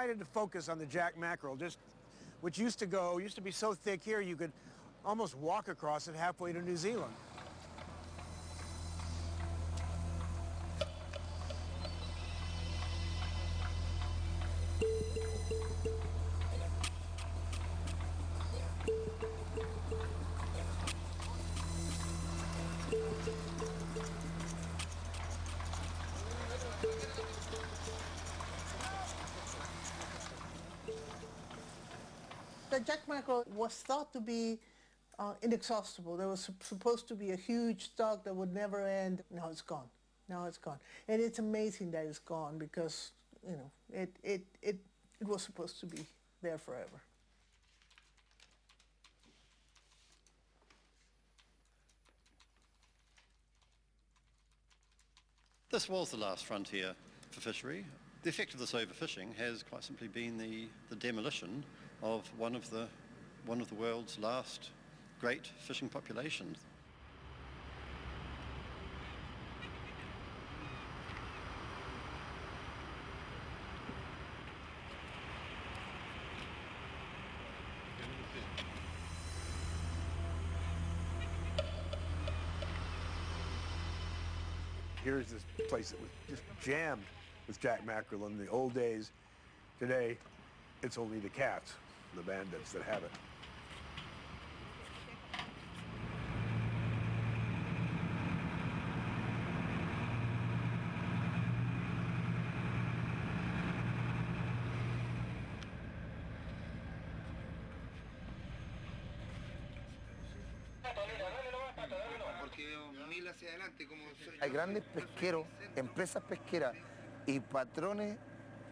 decided to focus on the jack mackerel, which used to be so thick here you could almost walk across it halfway to New Zealand. The jack mackerel was thought to be inexhaustible. There was supposed to be a huge stock that would never end. Now it's gone. Now it's gone. And it's amazing that it's gone because, you know, it was supposed to be there forever. This was the last frontier for fishery. The effect of this overfishing has quite simply been the demolition of one of the world's last great fishing populations. Here's this place that was just jammed with jack mackerel in the old days. Today, it's only the cats, the bandits, that have it. Hay grandes pesqueros, empresas pesqueras y patrones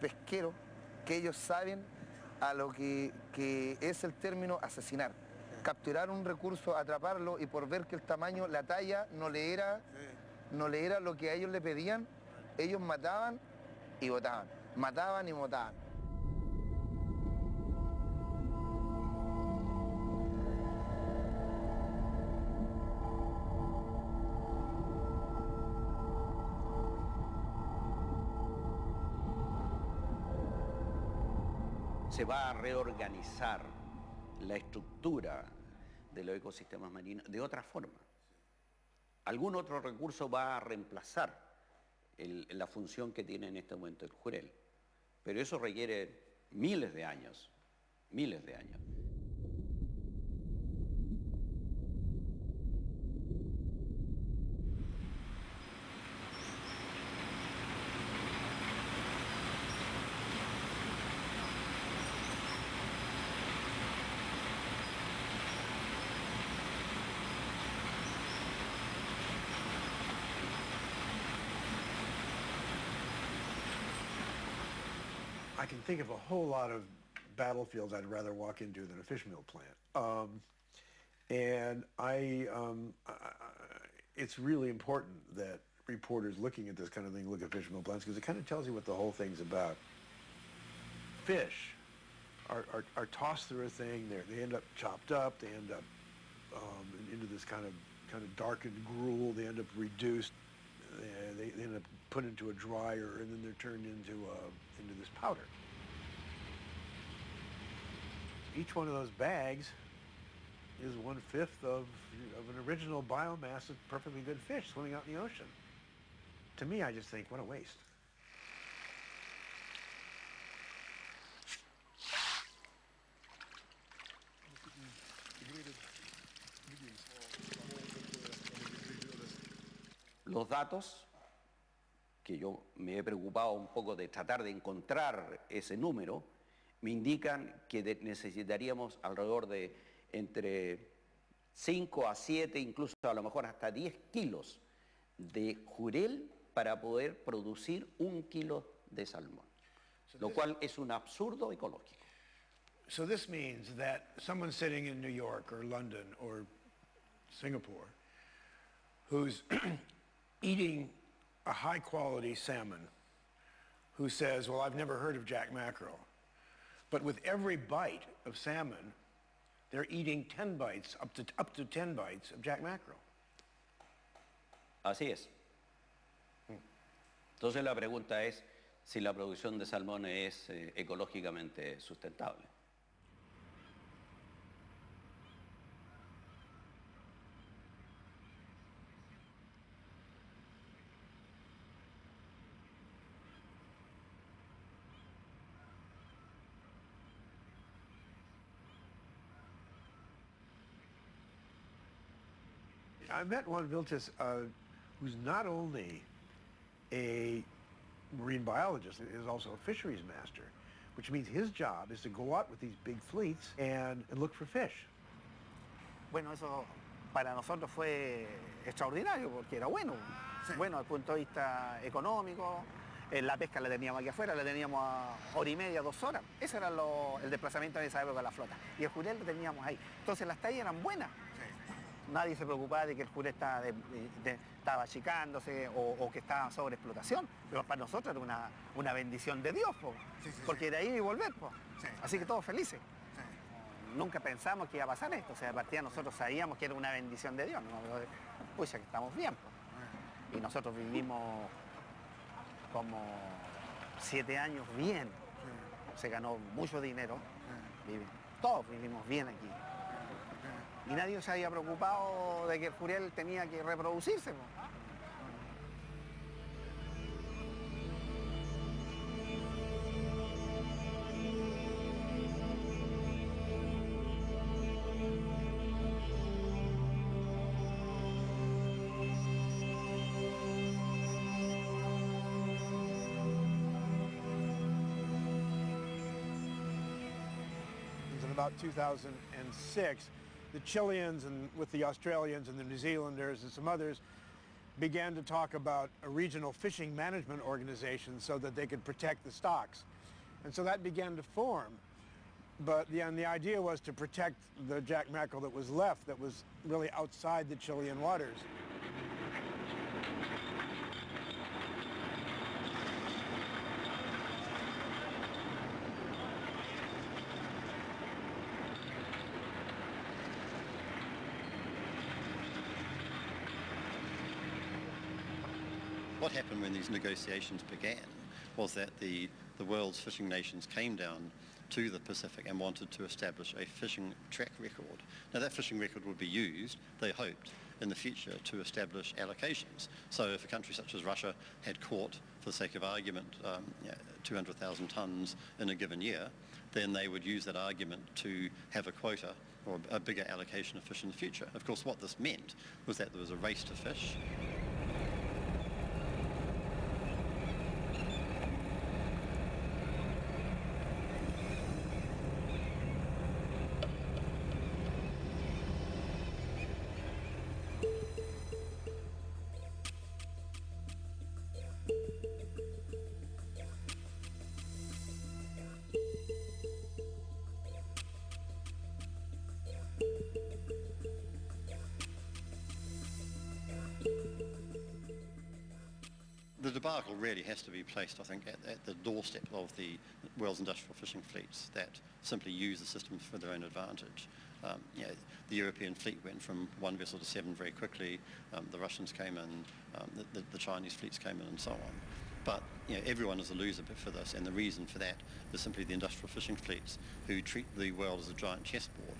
pesqueros que ellos saben a lo que es el término asesinar. Capturar un recurso, atraparlo y por ver que el tamaño, la talla no le era lo que a ellos le pedían, ellos mataban y botaban, mataban y botaban. Se va a reorganizar la estructura de los ecosistemas marinos de otra forma. Algún otro recurso va a reemplazar la función que tiene en este momento el jurel. Pero eso requiere miles de años, miles de años. I can think of a whole lot of battlefields I'd rather walk into than a fish meal plant. And it's really important that reporters looking at this kind of thing look at fish meal plants because it kind of tells you what the whole thing's about. Fish are tossed through a thing. They end up chopped up. They end up into this kind of darkened gruel. They end up reduced. They end up put into a dryer, and then they're turned into this powder. Each one of those bags is 1/5 of an original biomass of perfectly good fish swimming out in the ocean. To me, I just think, what a waste. Los datos, que yo me he preocupado un poco de tratar de encontrar ese número, me indican que necesitaríamos alrededor de entre 5 a 7, incluso a lo mejor hasta 10 kilos de jurel para poder producir 1 kilo de salmón, lo cual es un absurdo ecológico. So this means that someone sitting in New York or London or Singapore who's eating a high-quality salmon, who says, well, I've never heard of jack mackerel, but with every bite of salmon, they're eating 10 bites, up to 10 bites of jack mackerel. Así es. Entonces la pregunta es, si la producción de salmón es ecológicamente sustentable. I met Juan Vilches, who's not only a marine biologist, is also a fisheries master, which means his job is to go out with these big fleets and look for fish. Bueno, eso para nosotros fue extraordinario porque era bueno. Sí. Bueno, desde el punto de vista económico, la pesca la teníamos aquí afuera, la teníamos a hora y media, 2 horas. Ese era el desplazamiento en esa época de la flota. Y el jurel lo teníamos ahí. Entonces las tallas eran buenas. Nadie se preocupaba de que el jurel estaba achicándose o que estaba sobreexplotación. Pero para nosotros era una bendición de Dios, porque de ahí y volver. Sí. Así que todos felices. Sí. Nunca pensamos que iba a pasar esto. O sea, de partida nosotros sabíamos que era una bendición de Dios. ¿No? Pues ya que estamos bien. Y nosotros vivimos como 7 años bien. Sí. Se ganó mucho dinero. Sí. Todos vivimos bien aquí. Y nadie se había preocupado de que el jurel tenía que reproducirse. In about 2006, the Chileans and with the Australians and the New Zealanders and some others began to talk about a regional fishing management organization so that they could protect the stocks. And so that began to form. But the idea was to protect the jack mackerel that was left, that was really outside the Chilean waters. What happened when these negotiations began was that the world's fishing nations came down to the Pacific and wanted to establish a fishing track record. Now that fishing record would be used, they hoped, in the future to establish allocations. So if a country such as Russia had caught, for the sake of argument, 200,000 tons in a given year, then they would use that argument to have a quota or a bigger allocation of fish in the future. Of course, what this meant was that there was a race to fish. The debacle really has to be placed, I think, at the doorstep of the world's industrial fishing fleets that simply use the system for their own advantage. The European fleet went from 1 vessel to 7 very quickly. The Russians came in, the Chinese fleets came in, and so on. But everyone is a loser for this, and the reason for that is simply the industrial fishing fleets who treat the world as a giant chessboard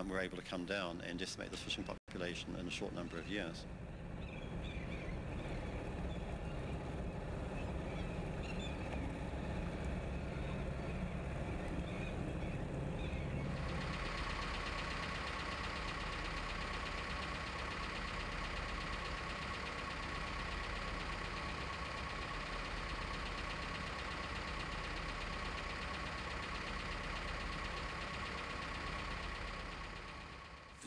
were able to come down and decimate the fishing population in a short number of years.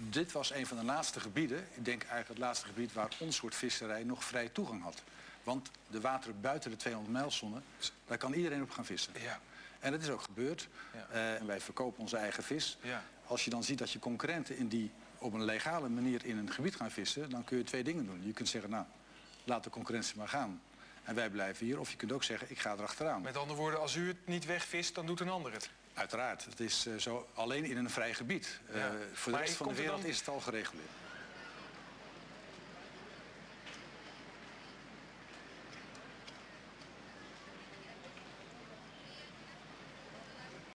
Dit was een van de laatste gebieden, ik denk eigenlijk het laatste gebied waar ons soort visserij nog vrij toegang had. Want de wateren buiten de 200 mijlzone, daar kan iedereen op gaan vissen. Ja. En dat is ook gebeurd. Ja. En wij verkopen onze eigen vis. Ja. Als je dan ziet dat je concurrenten die op een legale manier in een gebied gaan vissen, dan kun je 2 dingen doen. Je kunt zeggen, nou, laat de concurrentie maar gaan. En wij blijven hier. Of je kunt ook zeggen, ik ga erachteraan. Met andere woorden, als u het niet wegvist, dan doet een ander het. Uiteraard. Het is zo alleen in een vrij gebied. Voor de rest van de wereld is het al gereguleerd.